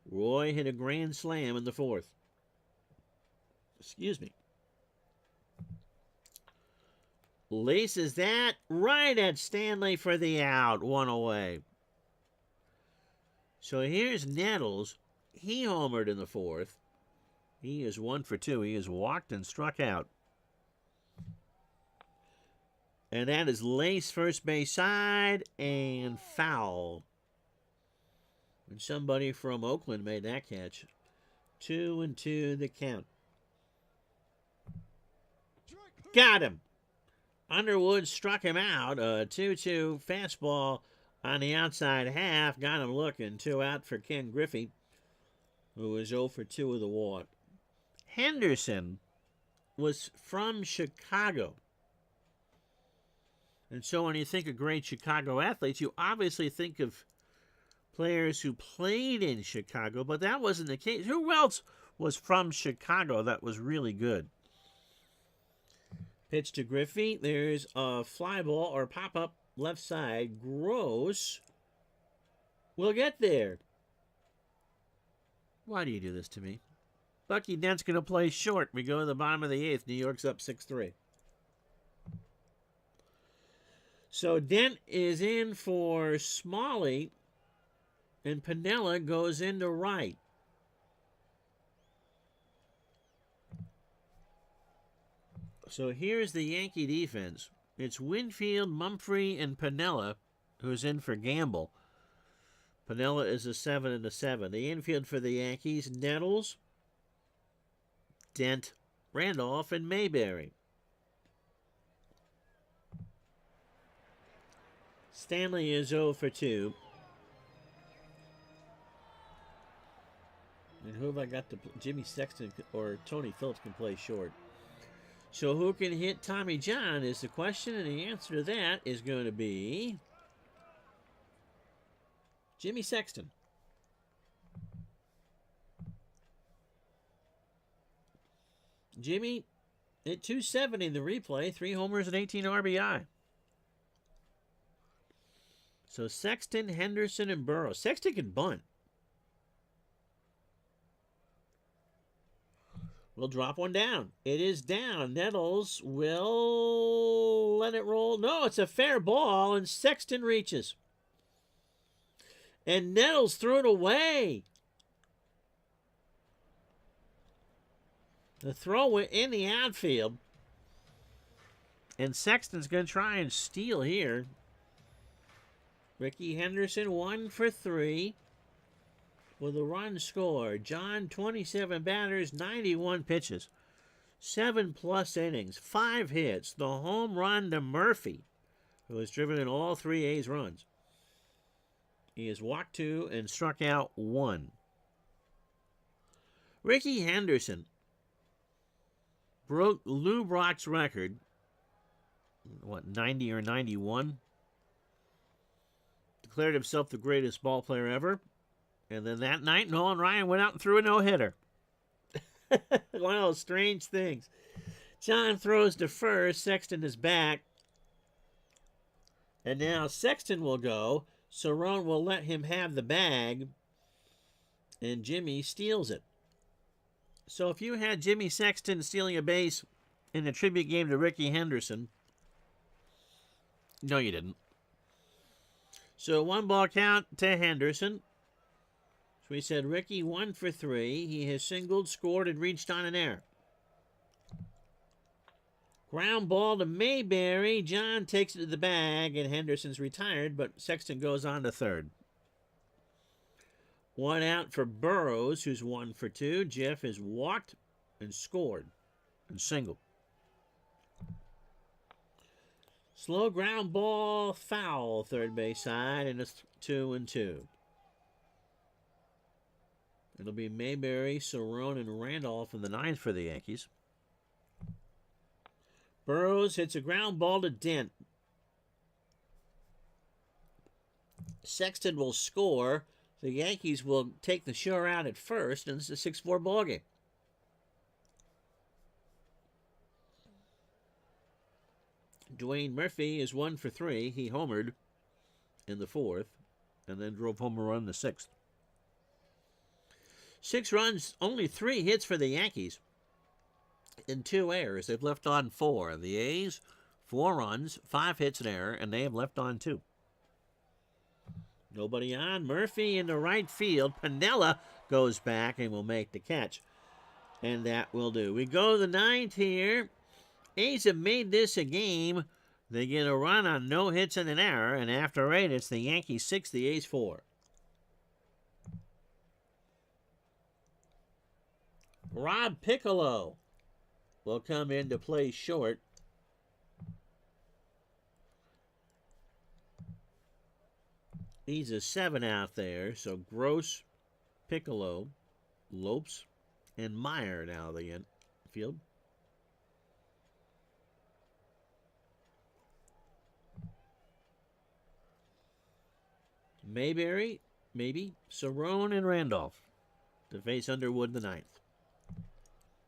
Roy hit a grand slam in the 4th. Excuse me. Laces that right at Stanley for the out. 1 away. So here's Nettles. He homered in the 4th. He is 1 for 2. He is walked and struck out. And that is Lace first base side and foul. And somebody from Oakland made that catch. 2-2 the count. Got him. Underwood struck him out. A 2-2 fastball on the outside half. Got him looking. 2 out for Ken Griffey, who was 0 for 2 with the walk. Henderson was from Chicago. And so when you think of great Chicago athletes, you obviously think of players who played in Chicago, but that wasn't the case. Who else was from Chicago that was really good? Pitch to Griffey. There's a fly ball or pop-up left side. Gross. We'll get there. Why do you do this to me? Bucky Dent's going to play short. We go to the bottom of the 8th. New York's up 6-3. So Dent is in for Smalley, and Piniella goes into right. So here's the Yankee defense. It's Winfield, Mumphrey, and Piniella, who's in for Gamble. Piniella is a 7 and a 7. The infield for the Yankees, Nettles, Dent, Randolph, and Mayberry. Stanley is 0 for 2. And who have I got to play? Jimmy Sexton or Tony Phillips can play short. So who can hit Tommy John is the question, and the answer to that is going to be Jimmy Sexton. Jimmy at 270 in the replay, 3 homers and 18 RBI. So Sexton, Henderson, and Burrows. Sexton can bunt. We'll drop one down. It is down. Nettles will let it roll. No, it's a fair ball, and Sexton reaches. And Nettles threw it away. The throw in the outfield. And Sexton's going to try and steal here. Rickey Henderson 1 for 3 with a run scored. John 27 batters, 91 pitches, 7+ innings, 5 hits. The home run to Murphy, who has driven in all 3 A's runs. He has walked 2 and struck out 1. Rickey Henderson broke Lou Brock's record, 90 or 91? Declared himself the greatest ball player ever. And then that night, Nolan Ryan went out and threw a no-hitter. One of those strange things. John throws to first. Sexton is back. And now Sexton will go. Cerrone will let him have the bag. And Jimmy steals it. So if you had Jimmy Sexton stealing a base in a tribute game to Rickey Henderson, no, you didn't. So 1-ball count to Henderson. So we said Rickey 1 for 3. He has singled, scored, and reached on an error. Ground ball to Mayberry. John takes it to the bag, and Henderson's retired, but Sexton goes on to third. 1 out for Burrows, who's 1 for 2. Jeff has walked and scored and singled. Slow ground ball, foul, third base side, and it's 2-2. It'll be Mayberry, Cerrone, and Randolph in the 9th for the Yankees. Burrows hits a ground ball to Dent. Sexton will score. The Yankees will take the sure out at first, and it's a 6-4 ballgame. Dwayne Murphy is 1 for 3. He homered in the 4th and then drove home a run in the 6th. 6 runs, only 3 hits for the Yankees and 2 errors. They've left on 4. The A's, 4 runs, 5 hits and error, and they have left on 2. Nobody on. Murphy in the right field. Piniella goes back and will make the catch. And that will do. We go to the 9th here. A's have made this a game. They get a run on no hits and an error. And after 8, it's the Yankees 6, the A's 4. Rob Piccolo will come in to play short. He's a 7 out there. So Gross, Piccolo, Lopes, and Meyer now the infield. Mayberry, maybe, Cerrone and Randolph to face Underwood the 9th.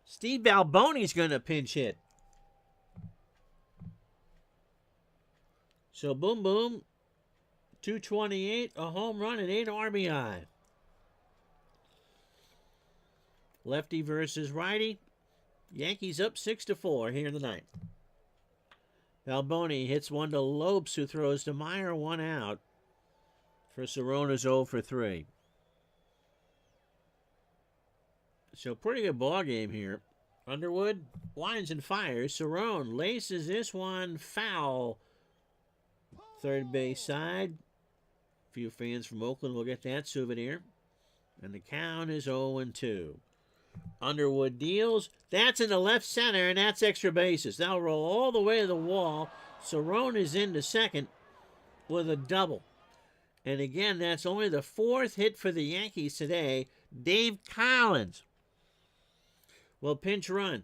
Steve Balboni's going to pinch hit. So boom, boom, 228, a home run, and 8 RBI. Lefty versus righty. Yankees up 6-4 here in the 9th. Balboni hits one to Lopes, who throws to Meyer, 1 out. For Cerrone's 0 for 3. So pretty good ball game here. Underwood winds and fires. Cerrone laces this one foul. Third base side. A few fans from Oakland will get that souvenir. And the count is 0-2. Underwood deals. That's in the left center, and that's extra bases. That'll roll all the way to the wall. Cerrone is into second with a double. And again, that's only the 4th hit for the Yankees today. Dave Collins will pinch run.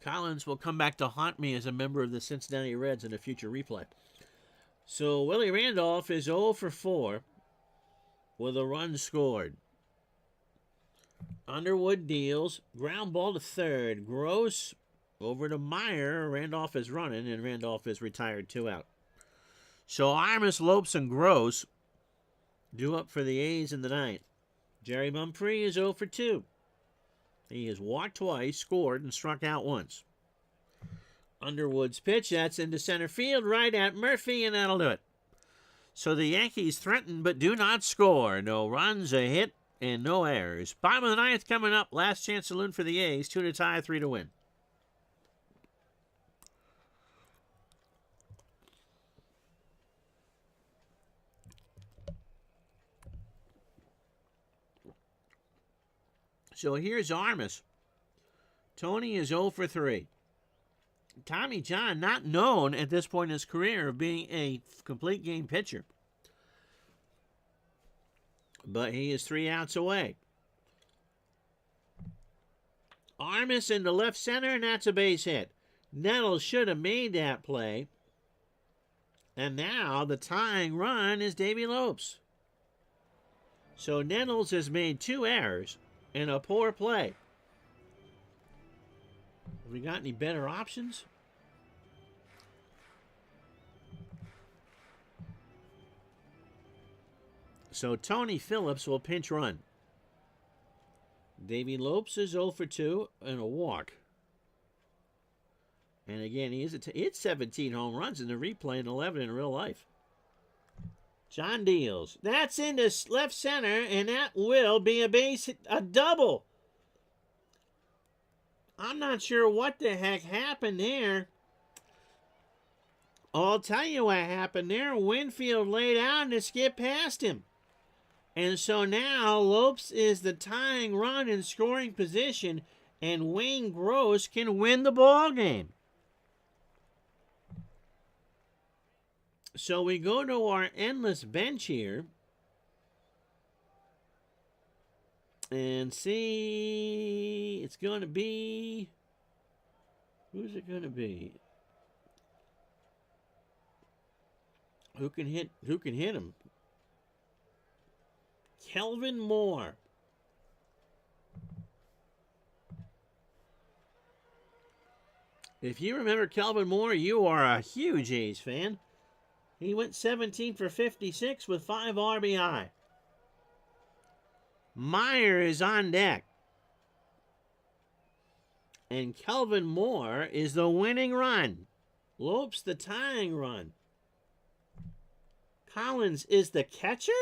Collins will come back to haunt me as a member of the Cincinnati Reds in a future replay. So Willie Randolph is 0 for 4 with a run scored. Underwood deals. Ground ball to third. Gross over to Meyer. Randolph is running, and Randolph is retired 2 out. So Armas, Lopes, and Gross due up for the A's in the 9th. Jerry Mumphrey is 0 for 2. He has walked twice, scored, and struck out once. Underwood's pitch, that's into center field, right at Murphy, and that'll do it. So the Yankees threaten but do not score. No runs, a hit, and no errors. Bottom of the 9th coming up. Last chance saloon for the A's. 2 to tie, 3 to win. So here's Armas. Tony is 0 for 3. Tommy John, not known at this point in his career of being a complete game pitcher. But he is 3 outs away. Armas into left center, and that's a base hit. Nettles should have made that play. And now the tying run is Davey Lopes. So Nettles has made 2 errors and a poor play. Have we got any better options? So Tony Phillips will pinch run. Davey Lopes is 0 for 2 and a walk. And again, he hit 17 home runs in the replay and 11 in real life. John deals. That's into left center, and that will be a double. I'm not sure what the heck happened there. I'll tell you what happened there. Winfield laid out and it skipped past him. And so now Lopes is the tying run in scoring position, and Wayne Gross can win the ball game. So we go to our endless bench here. And see, it's going to be, who's it going to be? Who can hit him? Kelvin Moore. If you remember Kelvin Moore, you are a huge A's fan. He went 17 for 56 with 5 RBI. Meyer is on deck. And Kelvin Moore is the winning run. Lopes the tying run. Collins is the catcher?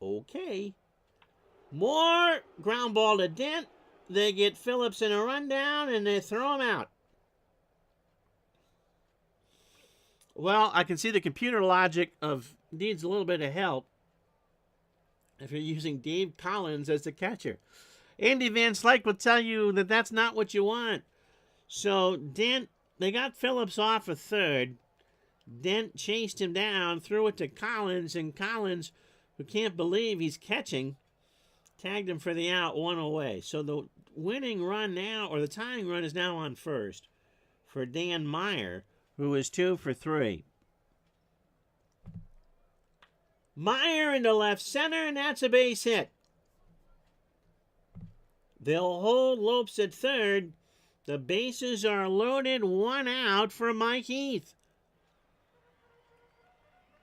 Okay. Moore, ground ball to Dent. They get Phillips in a rundown, and they throw him out. Well, I can see the computer logic needs a little bit of help if you're using Dave Collins as the catcher. Andy Van Slyke will tell you that that's not what you want. So Dent, they got Phillips off a third. Dent chased him down, threw it to Collins, and Collins, who can't believe he's catching, tagged him for the out, one away. So the winning run now, or the tying run, is now on first for Dan Meyer, who is 2 for 3. Meyer into left center, and that's a base hit. They'll hold Lopes at third. The bases are loaded, 1 out for Mike Heath.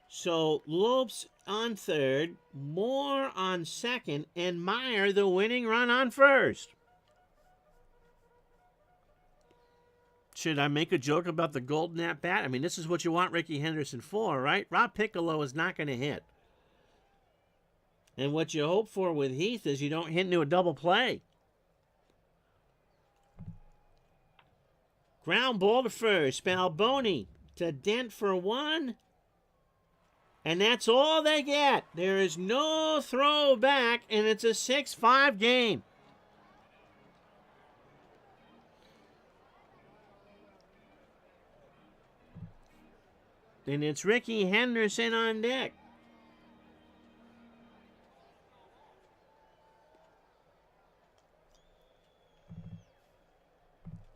So Lopes on third, Moore on second, and Meyer the winning run on first. Should I make a joke about the golden at bat? I mean, this is what you want Rickey Henderson for, right? Rob Piccolo is not going to hit. And what you hope for with Heath is you don't hit into a double play. Ground ball to first. Balboni to Dent for 1. And that's all they get. There is no throw back, and it's a 6-5 game. And it's Rickey Henderson on deck.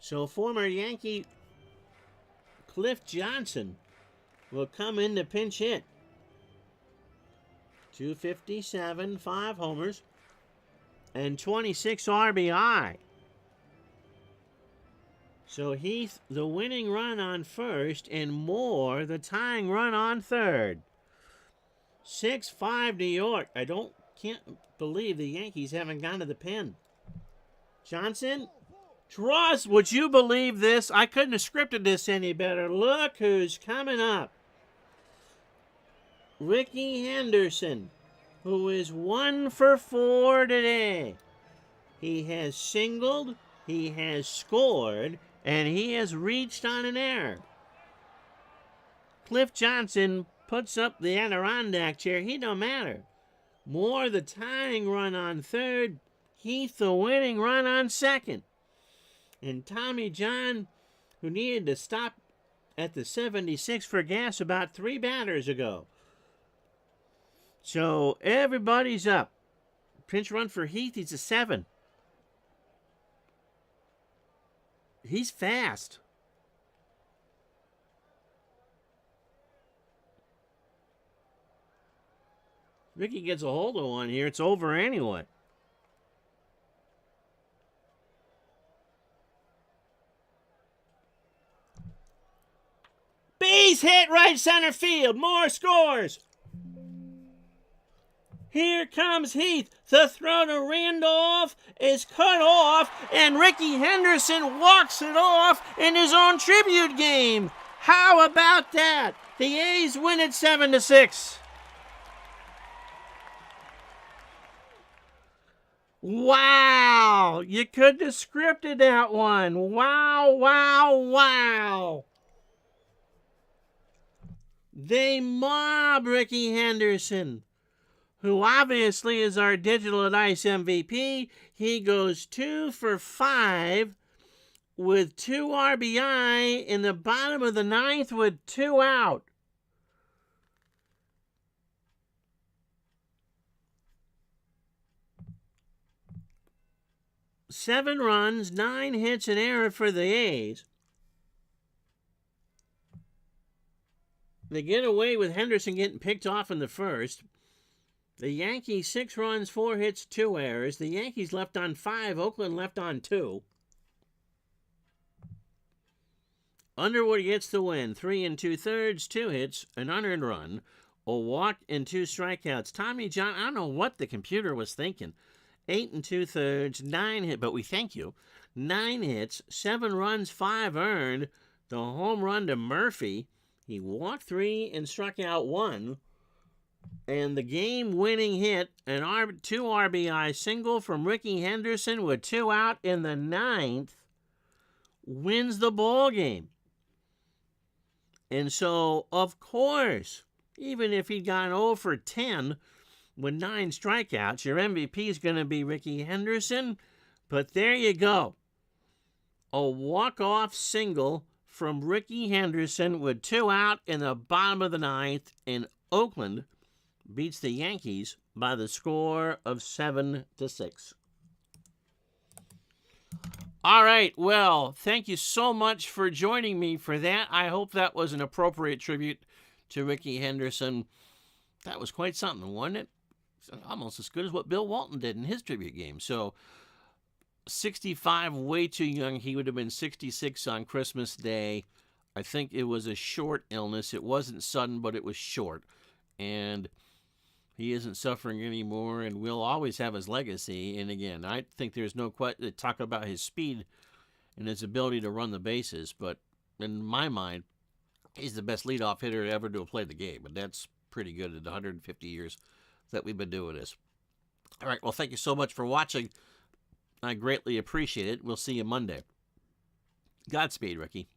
So former Yankee Cliff Johnson will come in to pinch hit. 257, 5 homers, and 26 RBI. So Heath, the winning run on first, and Moore, the tying run on third. 6-5 New York. Can't believe the Yankees haven't gone to the pen. Johnson draws. Would you believe this? I couldn't have scripted this any better. Look who's coming up. Rickey Henderson, who is 1 for 4 today. He has singled, he has scored, and he has reached on an error. Cliff Johnson puts up the Adirondack chair. He don't matter. Moore, the tying run on third. Heath, the winning run on second. And Tommy John, who needed to stop at the 76 for gas about 3 batters ago. So everybody's up. Pinch run for Heath, he's a 7. He's fast. Rickey gets a hold of one here. It's over anyway. Base hit right center field. Moore scores. Here comes Heath. The throw to Randolph is cut off, and Rickey Henderson walks it off in his own tribute game. How about that? The A's win it 7-6. Wow, you couldn't have scripted that one. Wow, wow, wow. They mob Rickey Henderson, who obviously is our Digital at Ice MVP. He goes 2 for 5 with 2 RBI in the bottom of the 9th with 2 out. 7 runs, 9 hits, an error for the A's. They get away with Henderson getting picked off in the first. The Yankees, 6 runs, 4 hits, 2 errors. The Yankees left on 5. Oakland left on 2. Underwood gets the win. 3 2/3, 2 hits, an unearned run, a walk, and 2 strikeouts. Tommy John, I don't know what the computer was thinking. 8 2/3, 9 hits, but we thank you. 9 hits, 7 runs, 5 earned. The home run to Murphy. He walked 3 and struck out 1. And the game-winning hit, an 2 RBI single from Rickey Henderson with 2 out in the 9th, wins the ball game. And so, of course, even if he'd gone 0 for 10 with 9 strikeouts, your MVP is going to be Rickey Henderson. But there you go. A walk-off single from Rickey Henderson with 2 out in the bottom of the 9th, and Oakland beats the Yankees by the score of 7-6. All right, well, thank you so much for joining me for that. I hope that was an appropriate tribute to Rickey Henderson. That was quite something, wasn't it? Almost as good as what Bill Walton did in his tribute game. So, 65, way too young. He would have been 66 on Christmas Day. I think it was a short illness. It wasn't sudden, but it was short. And he isn't suffering anymore, and we'll always have his legacy. And again, I think there's no question to talk about his speed and his ability to run the bases, but in my mind, he's the best leadoff hitter ever to have played the game, and that's pretty good in the 150 years that we've been doing this. All right, well, thank you so much for watching. I greatly appreciate it. We'll see you Monday. Godspeed, Rickey.